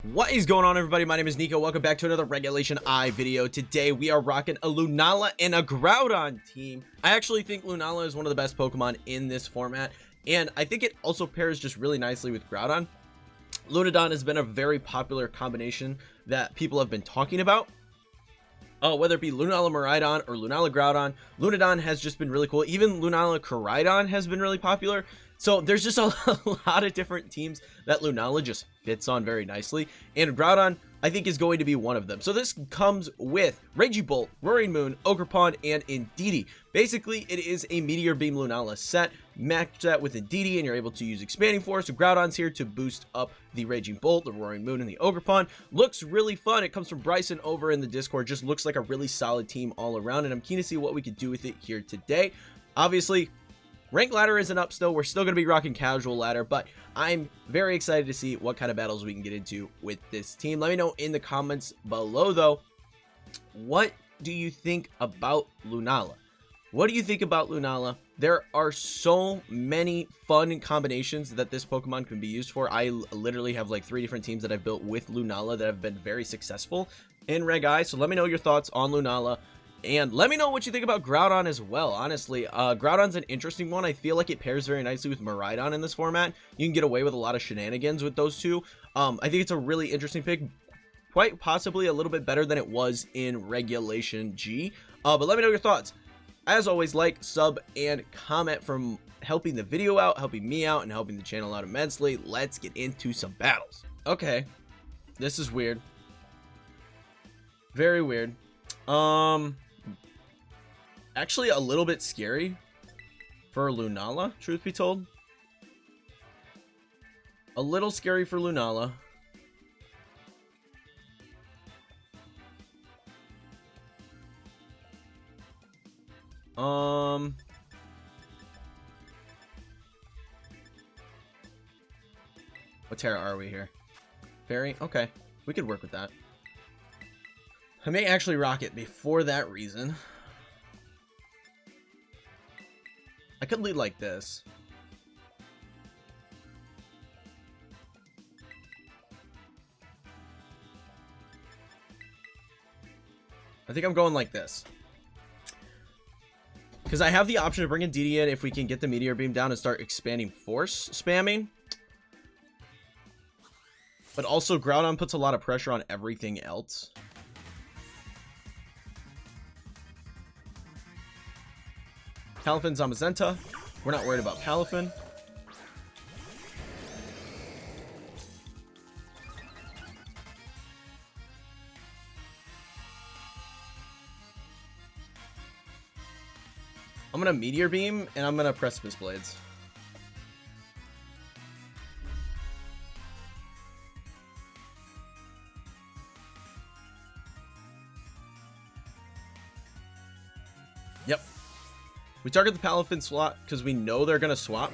What is going on, everybody? My name is Kneeckoh. Welcome back to another Regulation I video. Today we are rocking a Lunala and a Groudon team. I actually think Lunala is one of the best Pokemon in this format, and I think it also pairs just really nicely with Groudon. Lunadon has been a very popular combination that people have been talking about. Whether it be Lunala Miraidon or Lunala Groudon, Lunadon has just been really cool. Even Lunala Coridon has been really popular. So there's just a lot of different teams that Lunala just fits on very nicely, and Groudon I think is going to be one of them. So this comes with Raging Bolt, Roaring Moon, Ogerpon, and Indeedee. Basically, it is a Meteor Beam Lunala set. Match that with Indeedee, and you're able to use Expanding Force. So Groudon's here to boost up the Raging Bolt, the Roaring Moon, and the Ogerpon. Looks really fun. It comes from Bryson over in the Discord. Just looks like a really solid team all around, and I'm keen to see what we could do with it here today. Obviously, rank ladder isn't up still. We're still going to be rocking casual ladder, but I'm very excited to see what kind of battles we can get into with this team. Let me know in the comments below, though, what do you think about Lunala? What do you think about Lunala? There are so many fun combinations that this Pokemon can be used for. I literally have like 3 different teams that I've built with Lunala that have been very successful in Reg I. So let me know your thoughts on Lunala. And let me know what you think about Groudon as well. Honestly, Groudon's an interesting one. I feel like it pairs very nicely with Miraidon in this format. You can get away with a lot of shenanigans with those two. I think it's a really interesting pick. Quite possibly a little bit better than it was in Regulation G. But let me know your thoughts. As always, like, sub, and comment from helping the video out, helping me out, and helping the channel out immensely. Let's get into some battles. Okay. This is weird. Very weird. Actually a little bit scary for Lunala, truth be told. A little scary for Lunala. What Tera are we here? Fairy? Okay, we could work with that. I may actually rock it before that reason. I could lead like this. I think I'm going like this. Because I have the option to bring Indeedee in if we can get the Meteor Beam down and start Expanding Force spamming. But also Groudon puts a lot of pressure on everything else. Palafin, Zamazenta. We're not worried about Palafin. I'm gonna Meteor Beam and I'm gonna Precipice Blades. Yep. We target the Palafin slot because we know they're going to swap.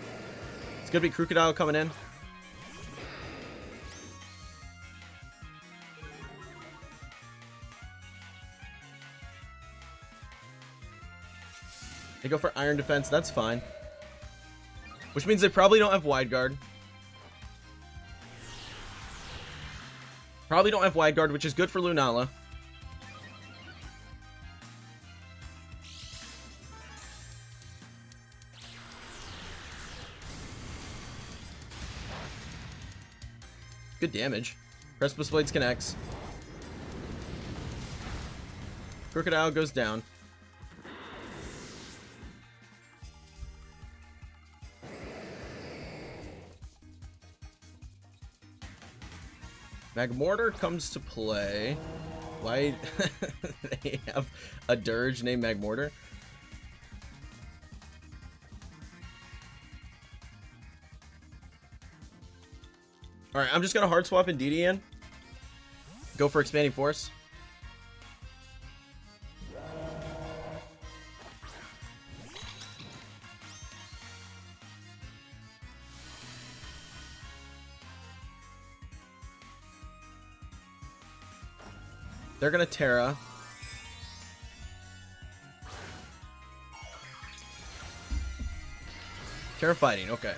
It's going to be Crocodile coming in. They go for Iron Defense. That's fine. Which means they probably don't have Wide Guard. Probably don't have Wide Guard, which is good for Lunala. Good damage. Precipice Blades connects. Crocodile goes down. Magmortar comes to play. Why they have a dirge named Magmortar? Alright, I'm just going to hard swap Indeedee in. Go for Expanding Force. They're going to Tera. Tera fighting, okay.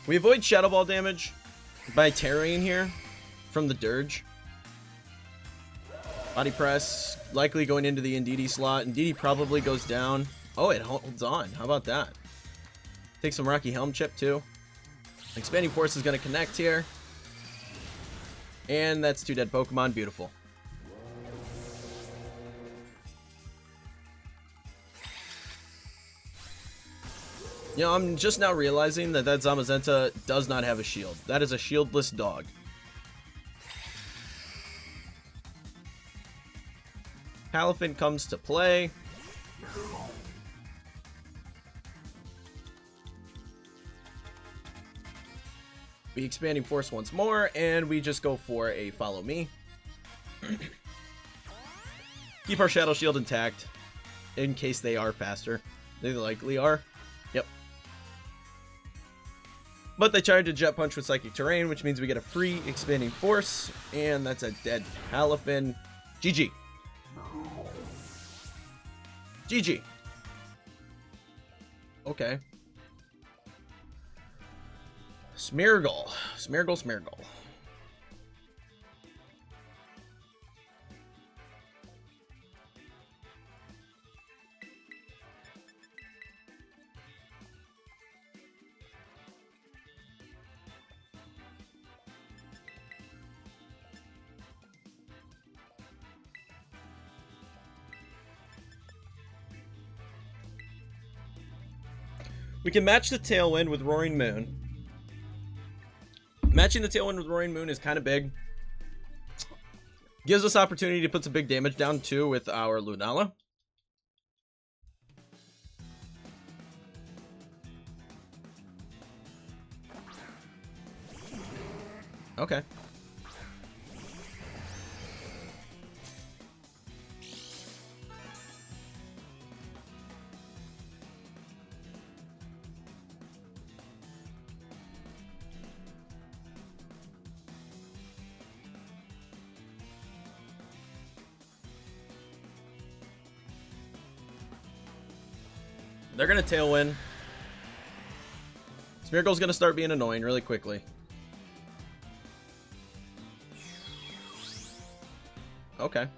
We avoid Shadow Ball damage by Terrain here from the Dirge. Body Press, likely going into the Indeedee slot. Indeedee probably goes down. Oh, it holds on. How about that? Take some Rocky Helm Chip too. Expanding Force is going to connect here. And that's 2 dead Pokemon. Beautiful. You know, I'm just now realizing that Zamazenta does not have a shield. That is a shieldless dog. Palafin comes to play. We Expanding Force once more, and we just go for a Follow Me. Keep our Shadow Shield intact, in case they are faster. They likely are. Yep. But they charge a Jet Punch with Psychic Terrain, which means we get a free Expanding Force, and that's a dead Palafin. GG. GG. Okay. Smeargle. Smeargle. We can match the Tailwind with Roaring Moon. Matching the Tailwind with Roaring Moon is kind of big. Gives us opportunity to put some big damage down too with our Lunala. Okay. They're going to Tailwind. Smeargle's going to start being annoying really quickly. Okay.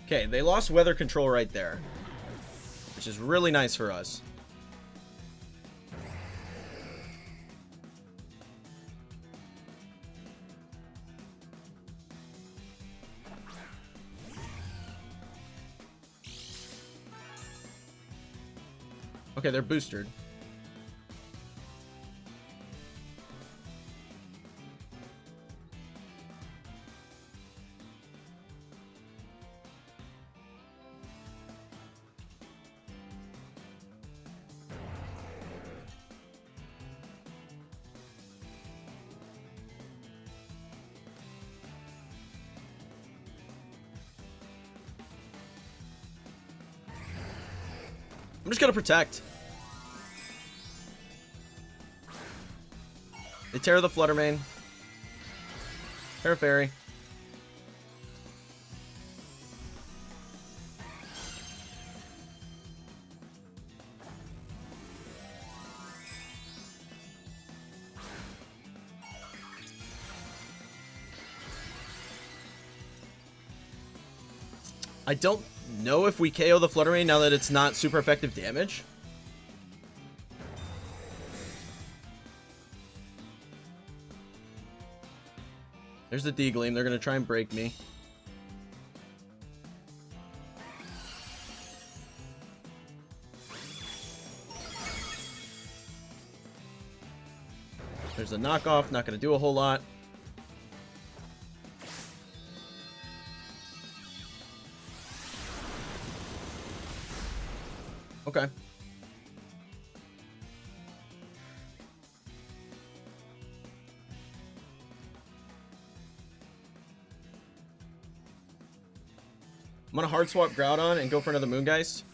Okay, they lost weather control right there, which is really nice for us. Okay, they're boosted. I'm just gonna protect. They tear the Fluttermane. Terra Fairy. I don't know if we KO the Fluttermane now that it's not super effective damage. There's the D-Gleam. They're going to try and break me. There's a knockoff. Not going to do a whole lot. Okay. I'm gonna hard swap Groudon and go for another Moongeist.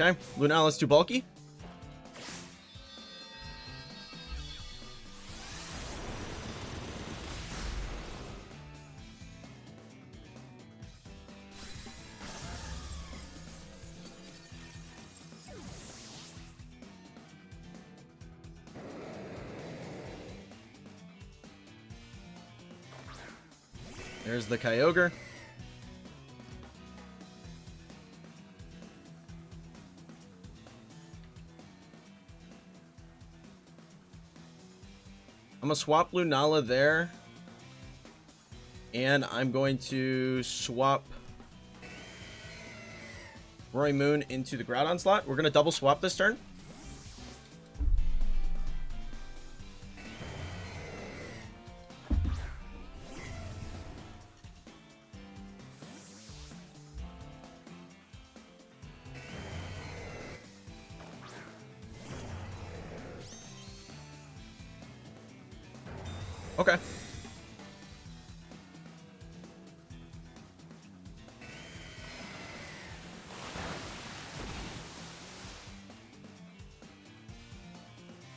Okay, Lunala's too bulky. There's the Kyogre. I'm gonna swap Lunala there. And I'm going to swap Roy Moon into the Groudon slot. We're gonna double swap this turn. Okay.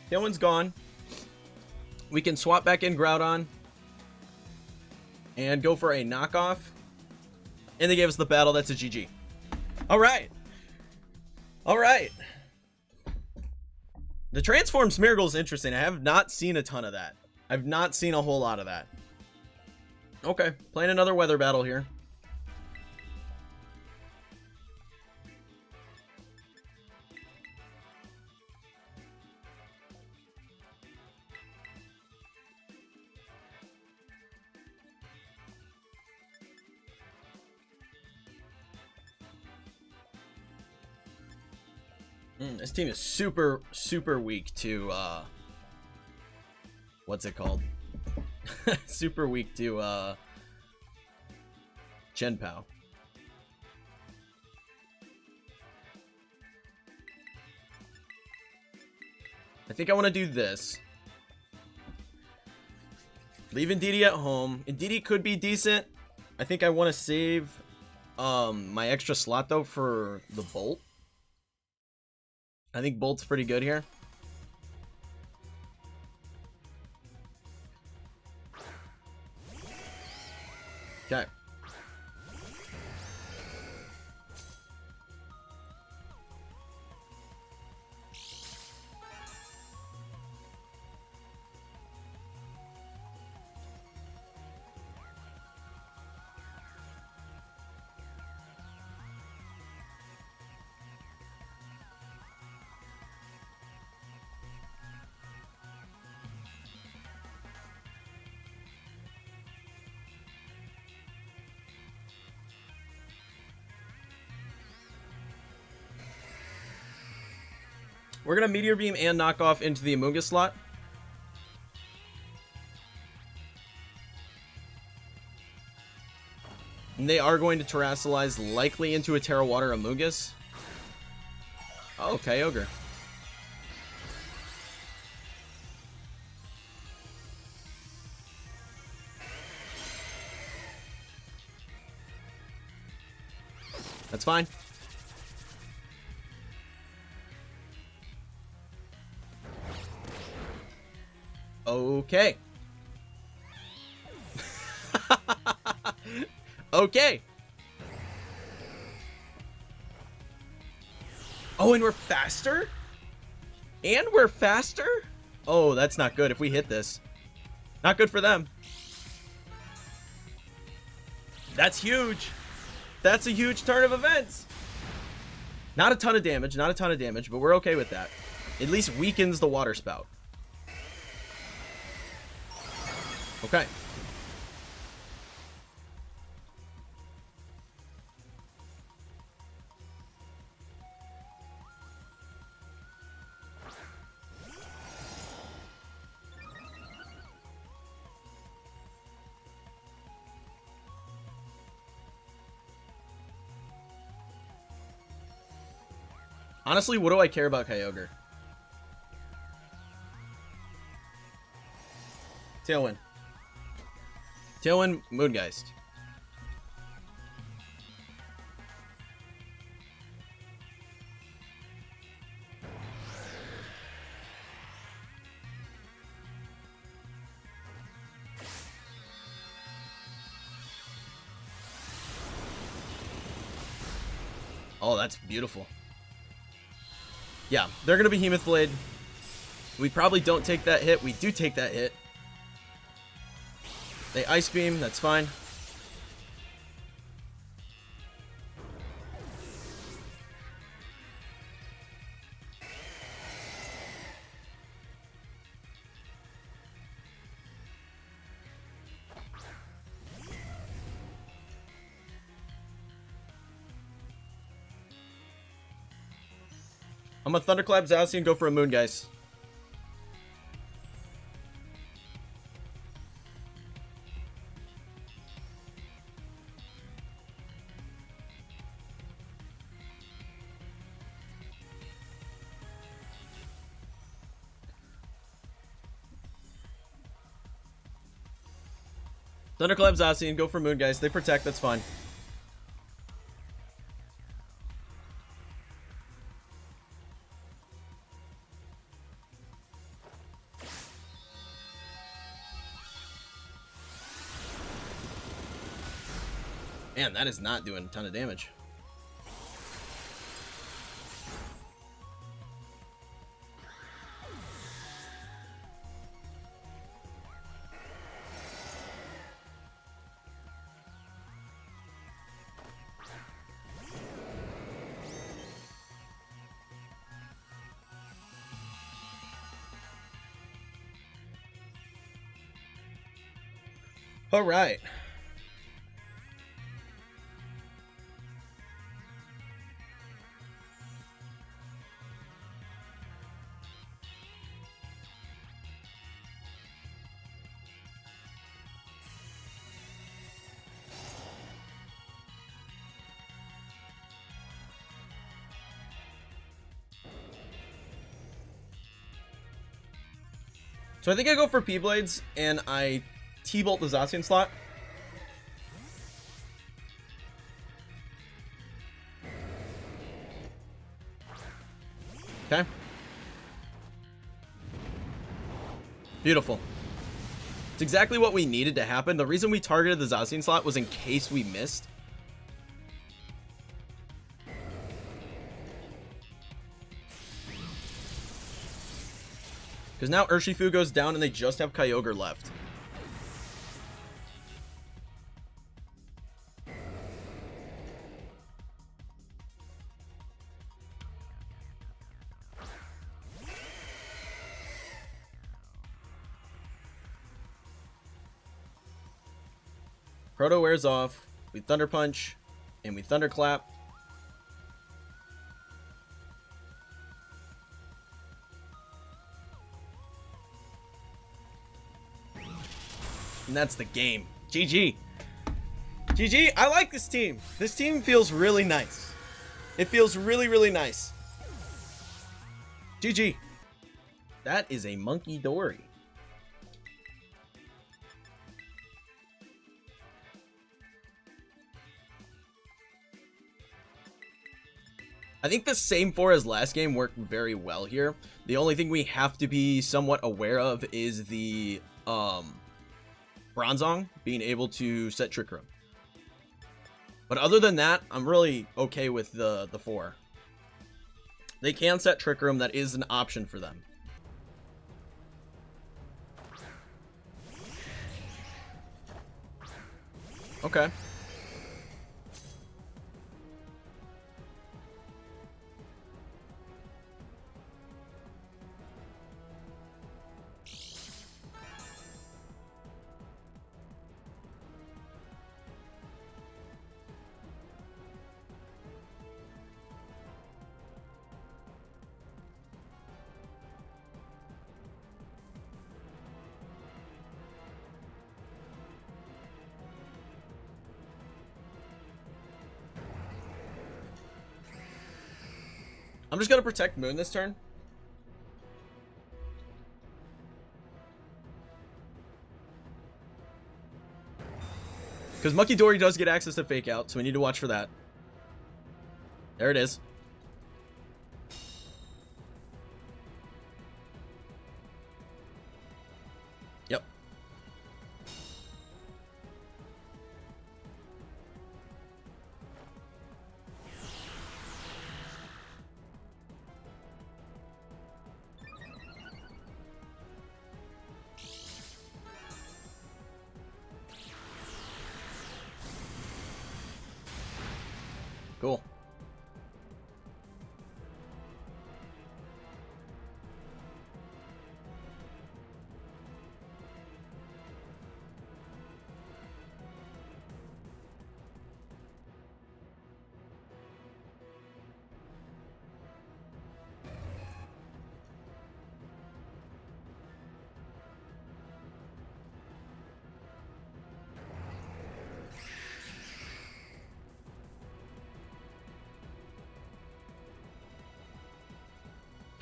Tailwind's gone. We can swap back in Groudon and go for a knockoff. And they gave us the battle. That's a GG. All right. All right. The Transform Smeargle is interesting. I have not seen a ton of that. I've not seen a whole lot of that. Okay, playing another weather battle here. This team is super weak to what's it called? Super weak to Chenpao. I think I want to do this. Leave Indeedee at home. Indeedee could be decent. I think I want to save my extra slot though for the Bolt. I think Bolt's pretty good here. Okay. We're going to Meteor Beam and knock off into the Amoonguss slot. And they are going to Terrasilize likely into a Tera Water Amoonguss. Oh, Kyogre. That's fine. Okay. Okay. Oh, and we're faster? And we're faster? Oh, that's not good if we hit this. Not good for them. That's huge. That's a huge turn of events. Not a ton of damage, not a ton of damage, but we're okay with that. At least weakens the water spout. Okay. Honestly, what do I care about Kyogre? Tailwind. Tailwind, Moongeist. Oh, that's beautiful. Yeah, they're going to Behemoth Blade. We probably don't take that hit. We do take that hit. They Ice Beam. That's fine. I'm gonna Thunderclap Zacian and go for a Moongeist. Thunderclap Zacian, go for Moongeist. They protect, that's fine. Man, that is not doing a ton of damage. All right. So I think I go for P-Blades and I T-Bolt the Zacian slot. Okay. Beautiful. It's exactly what we needed to happen. The reason we targeted the Zacian slot was in case we missed. Because now Urshifu goes down and they just have Kyogre left. Proto wears off. We Thunder Punch and we Thunderclap. And that's the game. GG. GG. I like this team. This team feels really nice. It feels really, really nice. GG. That is a Monkey Dory. I think the same four as last game worked very well here. The only thing we have to be somewhat aware of is the Bronzong being able to set Trick Room. But other than that, I'm really okay with the four. They can set Trick Room. That is an option for them. Okay. I'm just gonna protect Moon this turn. Because Mucky Dory does get access to Fake Out, so we need to watch for that. There it is. Yep. Cool.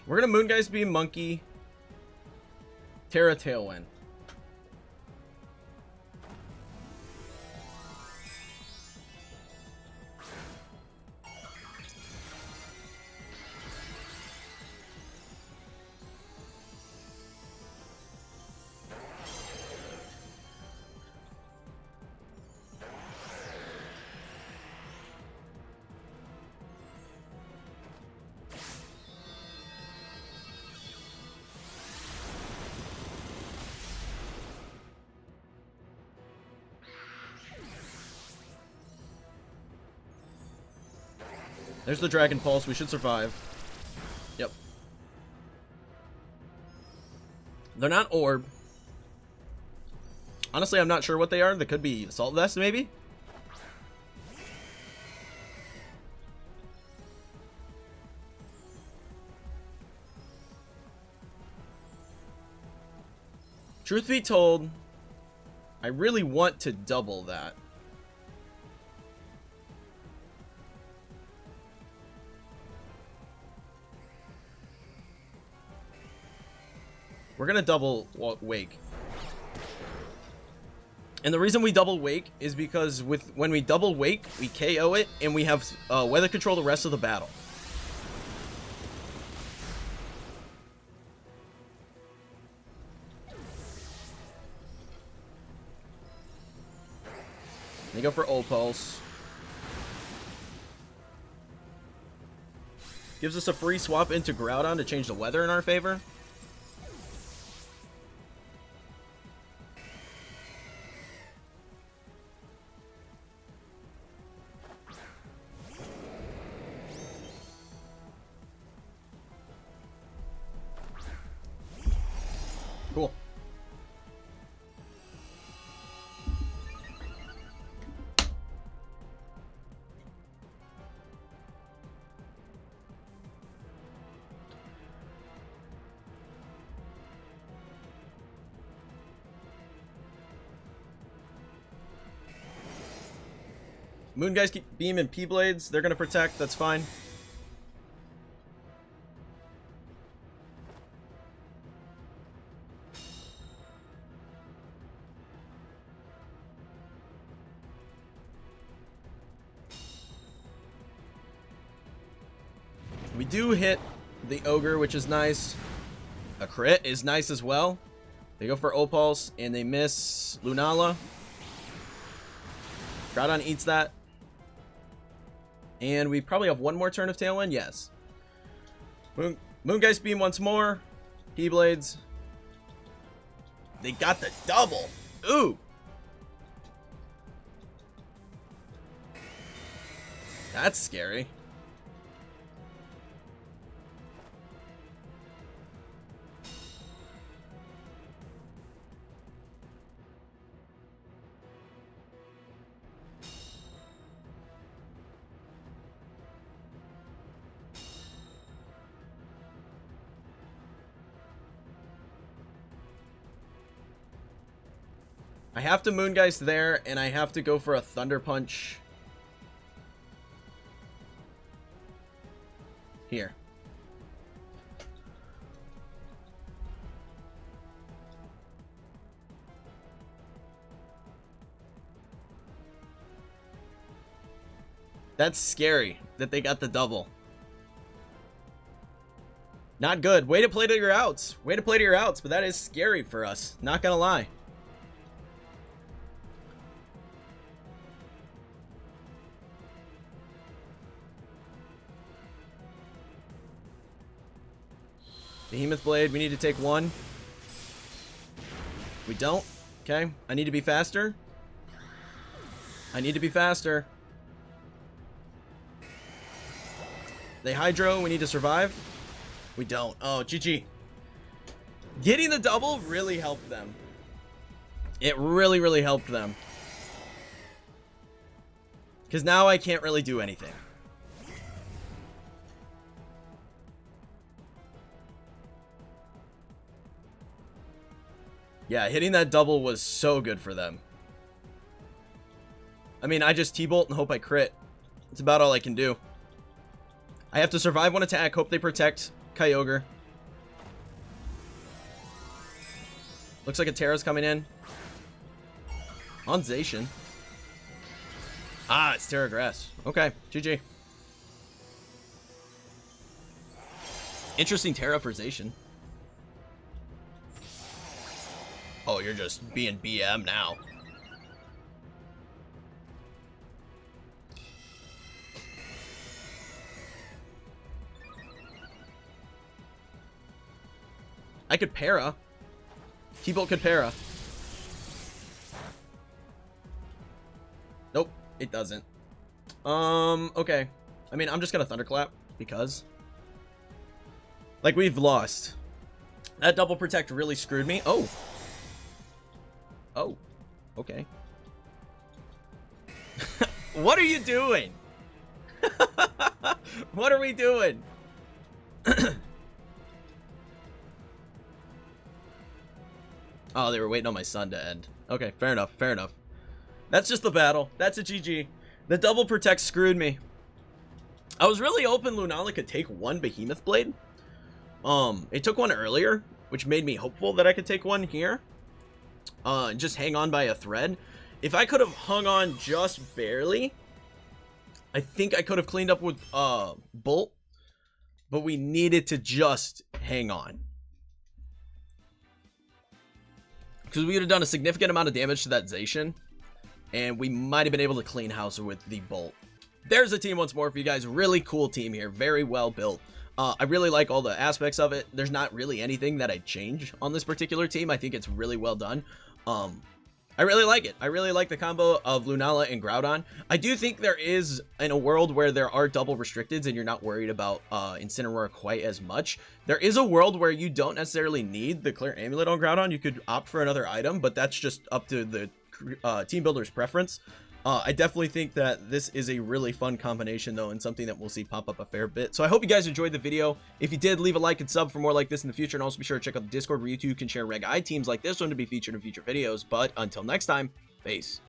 We're gonna Moongeist Beam Monkey, Tera Tailwind. There's the Dragon Pulse. We should survive. Yep. They're not Orb. Honestly, I'm not sure what they are. They could be Assault Vest, maybe? Truth be told, I really want to double that. We're gonna double Wake. And the reason we double Wake is because when we double Wake, we KO it, and we have weather control the rest of the battle. They go for O-Pulse. Gives us a free swap into Groudon to change the weather in our favor. Cool. Moon guys keep Beam and P-Blades. They're going to protect. That's fine. We do hit the Ogre, which is nice. A crit is nice as well. They go for Opulse, and they miss Lunala. Groudon eats that. And we probably have one more turn of Tailwind. Yes. Moongeist Beam once more. P-Blades. They got the double. Ooh. That's scary. I have to Moongeist there, and I have to go for a Thunder Punch here. That's scary that they got the double. Not good. Way to play to your outs. Way to play to your outs, but that is scary for us. Not gonna lie. Behemoth Blade, we need to take one. We don't. Okay. I need to be faster. I need to be faster. They Hydro. We need to survive. We don't. Oh, GG. Getting the double really helped them. It really, really helped them. Because now I can't really do anything. Yeah, hitting that double was so good for them. I mean, I just T-bolt and hope I crit. That's about all I can do. I have to survive one attack, hope they protect Kyogre. Looks like a Tera's coming in. On Zacian. Ah, it's Tera Grass. Okay, GG. Interesting Tera for Zacian. Oh, you're just being BM now. I could para. T-Bolt could para. Nope, it doesn't. Okay. I mean, I'm just gonna Thunderclap because, like, we've lost. That double protect really screwed me. Oh. Oh. Okay. What are you doing? What are we doing? Oh, they were waiting on my sun to end. Okay, fair enough, fair enough. That's just the battle. That's a GG. The double protect screwed me. I was really hoping Lunala could take one Behemoth Blade. It took one earlier, which made me hopeful that I could take one here. And just hang on by a thread. If I could have hung on just barely, I think I could have cleaned up with Bolt. But we needed to just hang on. Because we would have done a significant amount of damage to that Zacian. And we might have been able to clean house with the Bolt. There's a team once more for you guys. Really cool team here. Very well built. I really like all the aspects of it. There's not really anything that I'd change on this particular team. I think it's really well done. I really like it. I really like the combo of Lunala and Groudon. I do think there is, in a world where there are double restricteds and you're not worried about Incineroar quite as much, there is a world where you don't necessarily need the Clear Amulet on Groudon. You could opt for another item, but that's just up to the team builder's preference. I definitely think that this is a really fun combination, though, and something that we'll see pop up a fair bit. So I hope you guys enjoyed the video. If you did, leave a like and sub for more like this in the future, and also be sure to check out the Discord where you too can share Reg I teams like this one to be featured in future videos. But until next time, peace.